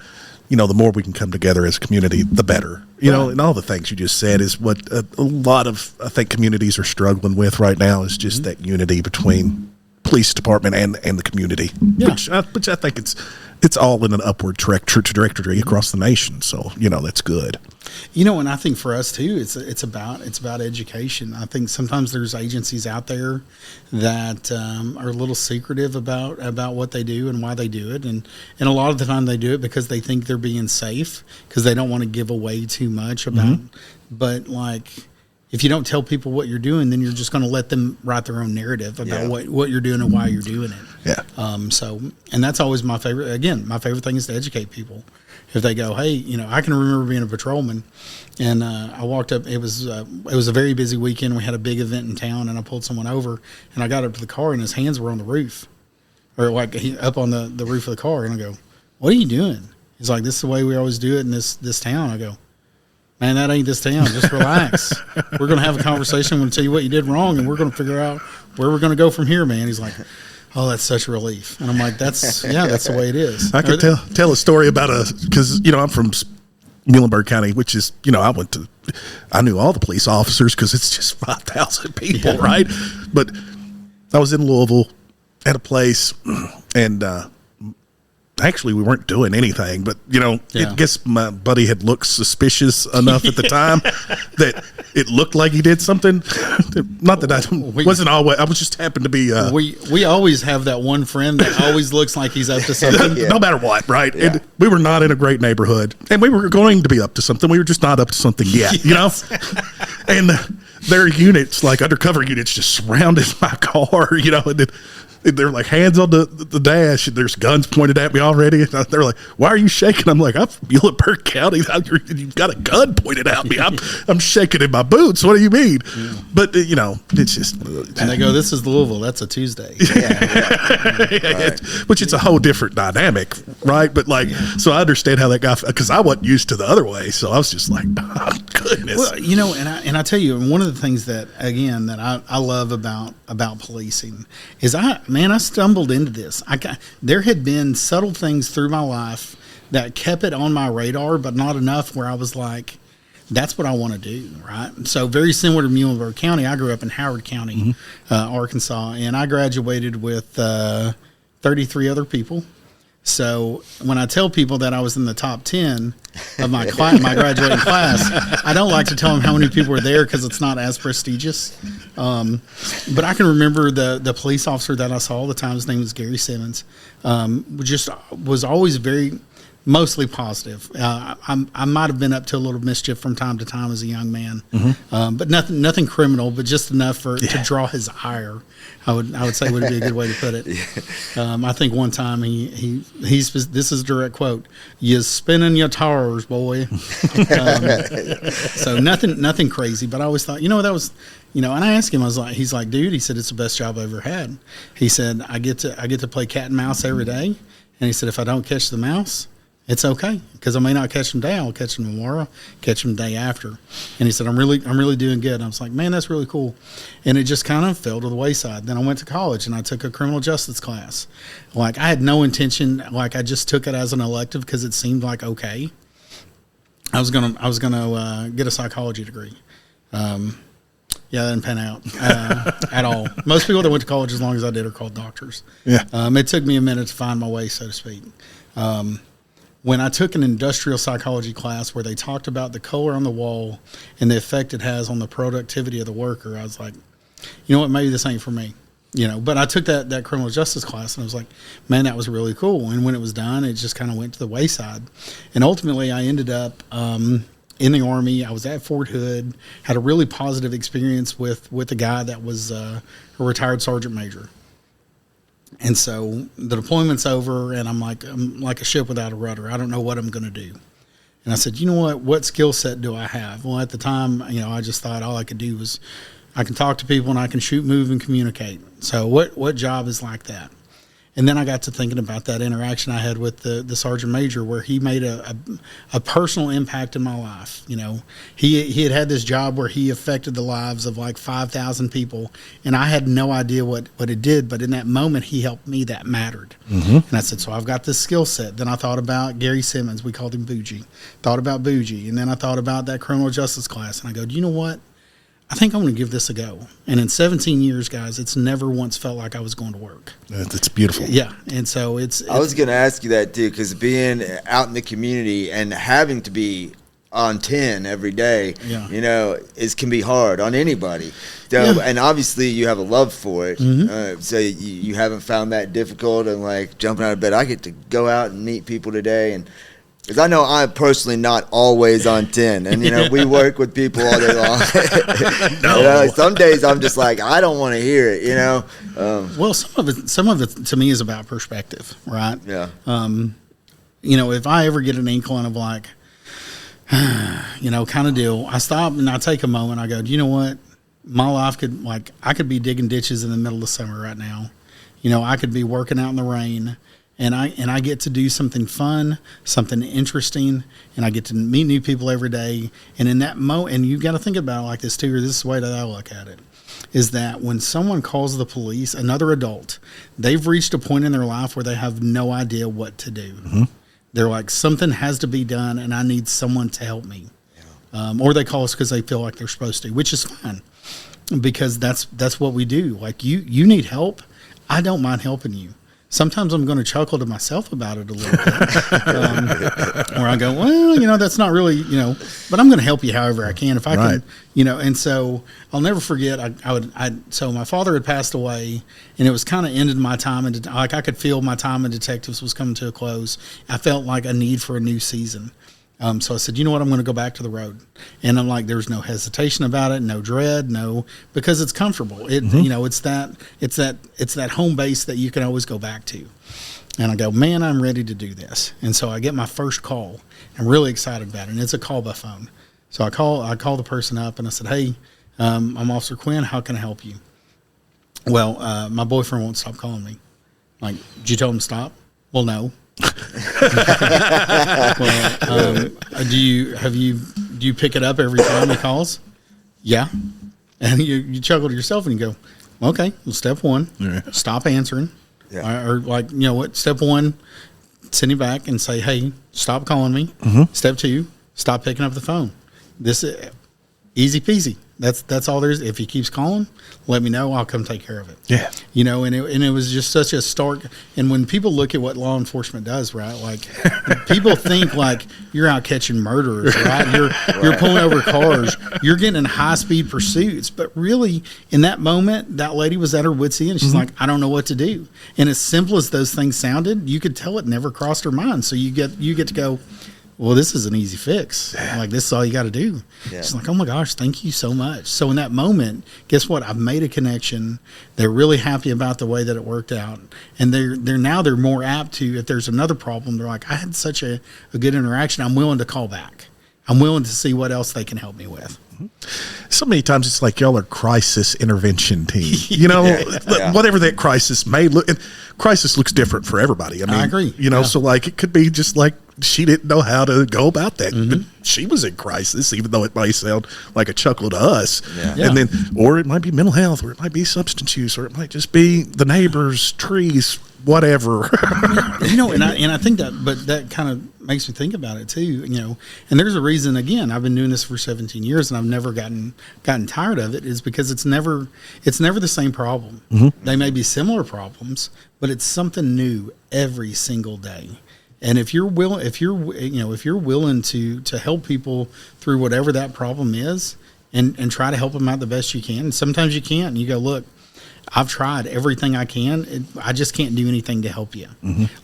more we can come together as a community, the better, and all the things you just said is what a lot of, I think, communities are struggling with right now is just that unity between police department and the community, which I think it's all in an upward trajectory across the nation. So, that's good. And I think for us too, it's about education. I think sometimes there's agencies out there that are a little secretive about what they do and why they do it. And a lot of the time they do it because they think they're being safe because they don't want to give away too much about, but if you don't tell people what you're doing, then you're just going to let them write their own narrative about what you're doing and why you're doing it. Yeah. And that's always my favorite. Again, my favorite thing is to educate people. If they go, hey, I can remember being a patrolman, and I walked up. It was a very busy weekend. We had a big event in town, and I pulled someone over, and I got up to the car, and his hands were on the roof, or up on the roof of the car, and I go, what are you doing? He's like, this is the way we always do it in this town. I go, man, that ain't this town. Just relax. We're going to have a conversation. I'm going to tell you what you did wrong, and we're going to figure out where we're going to go from here, man. He's like, oh, that's such a relief. And I'm like, that's the way it is. I could tell a story about because, I'm from Muhlenberg County, which is, I knew all the police officers because it's just 5,000 people, right? But I was in Louisville at a place, and actually, we weren't doing anything, but, I guess my buddy had looked suspicious enough at the time that it looked like he did something. Not that I wasn't always, I was just happened to be. We always have that one friend that always looks like he's up to something. No matter what, right? Yeah. And we were not in a great neighborhood, and we were going to be up to something. We were just not up to something yet, And their units, like undercover units, just surrounded my car, and they're like hands on the dash, and there's guns pointed at me already. And they're like, "Why are you shaking?" I'm like, "I'm from Muhlenberg County. You've got a gun pointed at me. I'm shaking in my boots. What do you mean?" Yeah. But it's just. And they go, "This is Louisville. That's a Tuesday." Right. Which it's a whole different dynamic, right? But so I understand how that guy, because I wasn't used to the other way, so I was just like, "Oh, goodness." Well, and I tell you, one of the things that I love about policing is I stumbled into this. There had been subtle things through my life that kept it on my radar, but not enough where I was like, that's what I want to do, right? So very similar to Muhlenberg County, I grew up in Howard County, Arkansas, and I graduated with 33 other people. So when I tell people that I was in the top 10 of my my graduating class, I don't like to tell them how many people were there because it's not as prestigious. But I can remember the police officer that I saw all the time. His name was Gary Simmons. Was always mostly positive. I might have been up to a little mischief from time to time as a young man, but nothing criminal, but just enough to draw his ire. I would say would be a good way to put it. I think one time this is a direct quote: "You're spinning your tires, boy." So nothing crazy, but I always thought, that was. And I asked him, he's like, dude, he said, it's the best job I ever had. He said, I get to play cat and mouse every day. And he said, if I don't catch the mouse, it's okay, because I may not catch them today. I'll catch them tomorrow, catch them the day after. And he said, I'm really doing good. And I was like, man, that's really cool. And it just kind of fell to the wayside. Then I went to college and I took a criminal justice class. I had no intention. I just took it as an elective because it seemed like okay. I was gonna get a psychology degree. Yeah, that didn't pan out at all. Most people that went to college as long as I did are called doctors. Yeah. It took me a minute to find my way, so to speak. When I took an industrial psychology class where they talked about the color on the wall and the effect it has on the productivity of the worker, I was like, you know what, maybe this ain't for me. But I took that criminal justice class and I was like, man, that was really cool. And when it was done, it just kind of went to the wayside. And ultimately, I ended up in the Army. I was at Fort Hood, had a really positive experience with a guy that was a retired sergeant major. And so the deployment's over, and I'm like a ship without a rudder. I don't know what I'm going to do. And I said, you know what skill set do I have? Well, at the time, I just thought all I could do was I can talk to people and I can shoot, move, and communicate. So what job is like that? And then I got to thinking about that interaction I had with the sergeant major, where he made a personal impact in my life. He had this job where he affected the lives of like 5,000 people, and I had no idea what it did. But in that moment, he helped me. That mattered. Mm-hmm. And I said, so I've got this skill set. Then I thought about Gary Simmons. We called him Bougie. Thought about Bougie, and then I thought about that criminal justice class, and I go, do you know what? I think I'm going to give this a go. And in 17 years, guys, it's never once felt like I was going to work. That's beautiful. Yeah. And so it's I was going to ask you that too, because being out in the community and having to be on 10 every day, can be hard on anybody. So, and obviously you have a love for it. Mm-hmm. So you haven't found that difficult, and like jumping out of bed, I get to go out and meet people today, and because I know I'm personally not always on 10, and we work with people all day long. No. Some days I'm just like, I don't want to hear it. Well, some of it to me is about perspective, right? Yeah. If I ever get an inkling of like, kind of deal, I stop and I take a moment. I go, do you know what? My life I could be digging ditches in the middle of summer right now. I could be working out in the rain. And I get to do something fun, something interesting, and I get to meet new people every day. And in that moment, and you've got to think about it like this too, or this is the way that I look at it, is that when someone calls the police, another adult, they've reached a point in their life where they have no idea what to do. Mm-hmm. They're like, something has to be done, and I need someone to help me. Yeah. Or they call us because they feel like they're supposed to, which is fine, because that's what we do. Like, you need help, I don't mind helping you. Sometimes I'm going to chuckle to myself about it a little bit, where I go, well, that's not really, but I'm going to help you however I can if I can, And so I'll never forget. So my father had passed away, and it was kind of ended my time, and I could feel my time in detectives was coming to a close. I felt like a need for a new season. So I said, you know what, I'm going to go back to the road. And I'm like, there's no hesitation about it, no dread, because it's comfortable. Mm-hmm. It's that home base that you can always go back to. And I go, man, I'm ready to do this. And so I get my first call. I'm really excited about it. And it's a call by phone. So I call the person up and I said, hey, I'm Officer Quinn. How can I help you? Well, my boyfriend won't stop calling me. Like, did you tell him to stop? Well, no. Well, do you pick it up every time he calls? Yeah. And you chuckle to yourself and you go, okay, well, step one, stop answering. Yeah. Or what, step one, send him back and say, hey, stop calling me. Mm-hmm. Step two, stop picking up the phone. This is easy peasy. That's all there is. If he keeps calling, let me know. I'll come take care of it. Yeah. And it was just such a stark. And when people look at what law enforcement does, right? Like, people think like you're out catching murderers, right? You're pulling over cars. You're getting in high speed pursuits. But really, in that moment, that lady was at her wit's end. She's like, I don't know what to do. And as simple as those things sounded, you could tell it never crossed her mind. So you get to go, well, this is an easy fix. Like, this is all you got to do. Yeah. She's like, oh my gosh, thank you so much. So in that moment, guess what? I've made a connection. They're really happy about the way that it worked out. And they're more apt to, if there's another problem, they're like, I had such a good interaction. I'm willing to call back. I'm willing to see what else they can help me with. So many times it's like y'all are crisis intervention team. Whatever that crisis may look. And crisis looks different for everybody. I mean, I agree. So like it could be just like she didn't know how to go about that. But she was in crisis, even though it might sound like a chuckle to us. Yeah. And then, or it might be mental health, or it might be substance use, or it might just be the neighbors, trees, whatever. And I think that kind of makes me think about it too, and there's a reason. Again, I've been doing this for 17 years and I've never gotten tired of it, is because it's never the same problem. They may be similar problems, but it's something new every single day. And if you're willing to help people through whatever that problem is, and try to help them out the best you can, and sometimes you can't, and you go, look, I've tried everything I can. I just can't do anything to help you.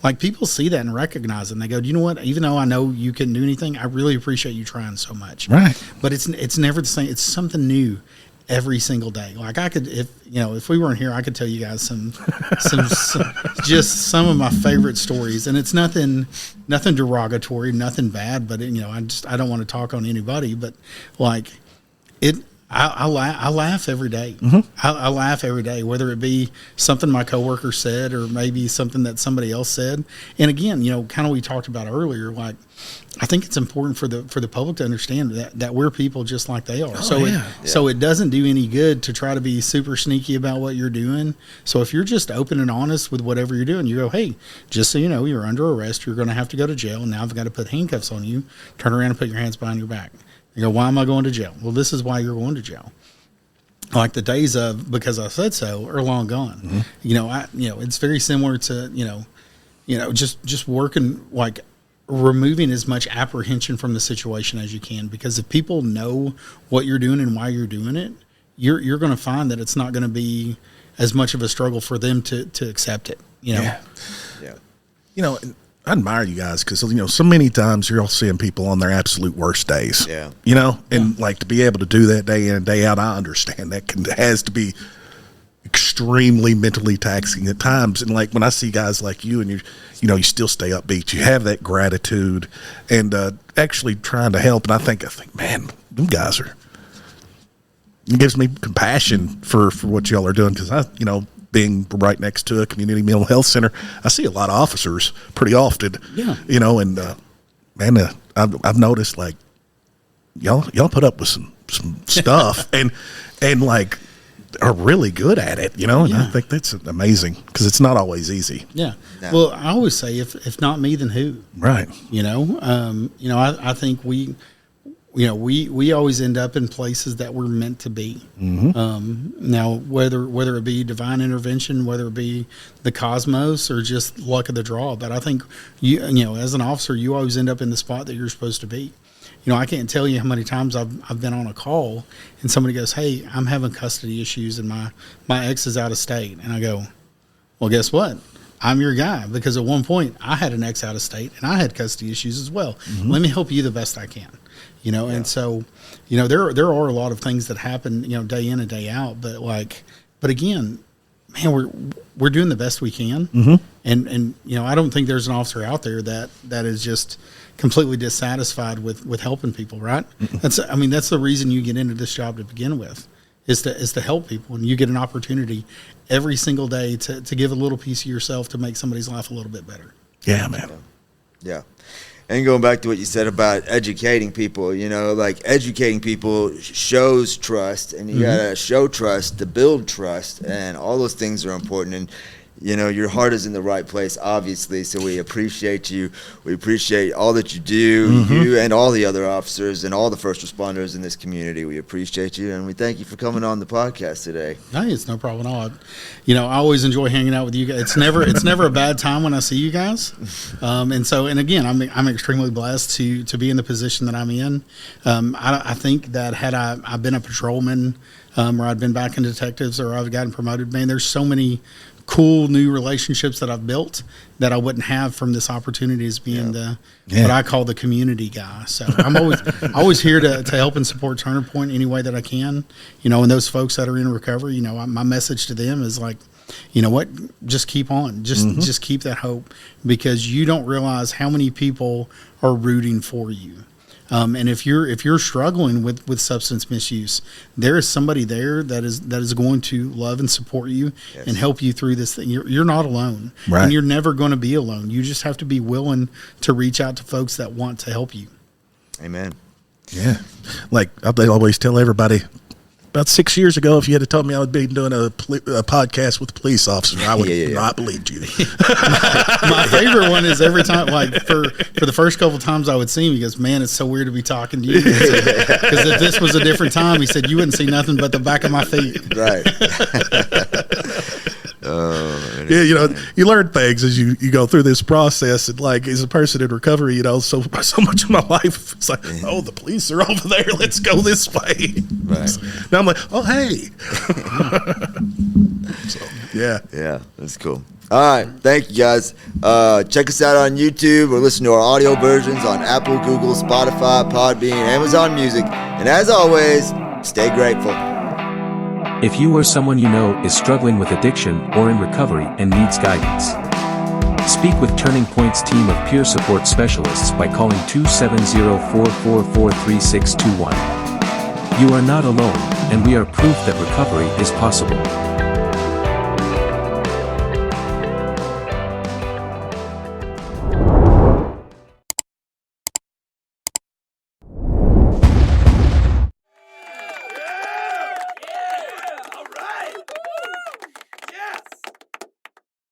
Like, people see that and recognize it, and they go, you know what? Even though I know you couldn't do anything, I really appreciate you trying so much. Right. But it's never the same. It's something new every single day. Like, I could, if we weren't here, I could tell you guys some just some of my favorite stories, and it's nothing derogatory, nothing bad, but I don't want to talk on anybody, but like it. I laugh every day. I laugh every day, whether it be something my coworker said or maybe something that somebody else said. And again, kind of we talked about earlier, like, I think it's important for the public to understand that we're people just like they are. So it doesn't do any good to try to be super sneaky about what you're doing. So if you're just open and honest with whatever you're doing, you go, hey, just so you know, you're under arrest. You're going to have to go to jail. Now I've got to put handcuffs on you. Turn around and put your hands behind your back. You go, why am I going to jail? Well, this is why you're going to jail. Like, the days of because I said so are long gone. It's very similar to just working, like, removing as much apprehension from the situation as you can, because if people know what you're doing and why you're doing it, you're going to find that it's not going to be as much of a struggle for them to accept it. Yeah. I admire you guys because, so many times you're all seeing people on their absolute worst days. Yeah. Like, to be able to do that day in and day out, I understand that has to be extremely mentally taxing at times. And like, when I see guys like you and you still stay upbeat, you have that gratitude and actually trying to help. And I think, man, them guys it gives me compassion for what y'all are doing, because being right next to a community mental health center, I see a lot of officers pretty often. Yeah. I've noticed, like, y'all put up with some stuff and like are really good at it, and I think that's amazing, because it's not always easy. Yeah. No. Well, I always say, if not me, then who? Right. I think we always end up in places that we're meant to be. Now, whether it be divine intervention, whether it be the cosmos, or just luck of the draw, but I think as an officer, you always end up in the spot that you're supposed to be. I can't tell you how many times I've been on a call and somebody goes, hey, I'm having custody issues and my ex is out of state. And I go, well, guess what? I'm your guy, because at one point I had an ex out of state and I had custody issues as well. Let me help you the best I can. And so, there are a lot of things that happen, day in and day out, but again, man, we're doing the best we can. And I don't think there's an officer out there that is just completely dissatisfied with helping people, right? That's the reason you get into this job to begin with, is to help people, and you get an opportunity every single day to give a little piece of yourself to make somebody's life a little bit better. Yeah, man. Yeah. And going back to what you said about educating people, like, educating people shows trust, and you gotta show trust to build trust, and all those things are important. And your heart is in the right place, obviously, so we appreciate you. We appreciate all that you do, you and all the other officers and all the first responders in this community. We appreciate you, and we thank you for coming on the podcast today. Hey, it's no problem at all. I always enjoy hanging out with you guys. It's never a bad time when I see you guys. And again, I'm extremely blessed to be in the position that I'm in. I think that had I been a patrolman, or I'd been back in detectives, or I've gotten promoted, man, there's so many cool new relationships that I've built that I wouldn't have from this opportunity as being what I call the community guy. So I'm always here to help and support Turning Point any way that I can. And those folks that are in recovery, my message to them is like, what, just keep on, just keep that hope, because you don't realize how many people are rooting for you. And if you're struggling with substance misuse, there is somebody there that is going to love and support you and help you through this thing. You're not alone, Right. and you're never going to be alone. You just have to be willing to reach out to folks that want to help you. Amen. Yeah. Like I always tell everybody, about 6 years ago, if you had told me I would be doing a podcast with a police officer, I would have not believed you. My favorite one is every time, like for the first couple of times I would see him, he goes, "Man, it's so weird to be talking to you." Because if this was a different time, he said, "You wouldn't see nothing but the back of my feet." Right. Yeah, you learn things as you go through this process, and like as a person in recovery, so much of my life it's like, oh, the police are over there, let's go this way. Right. Now I'm like, oh, hey. So, Yeah, that's cool. All right, thank you guys. Check us out on YouTube or listen to our audio versions on Apple, Google, Spotify, Podbean, Amazon Music. And as always, stay grateful. If you or someone you know is struggling with addiction or in recovery and needs guidance, speak with Turning Point's team of peer support specialists by calling 270-444-3621. You are not alone, and we are proof that recovery is possible.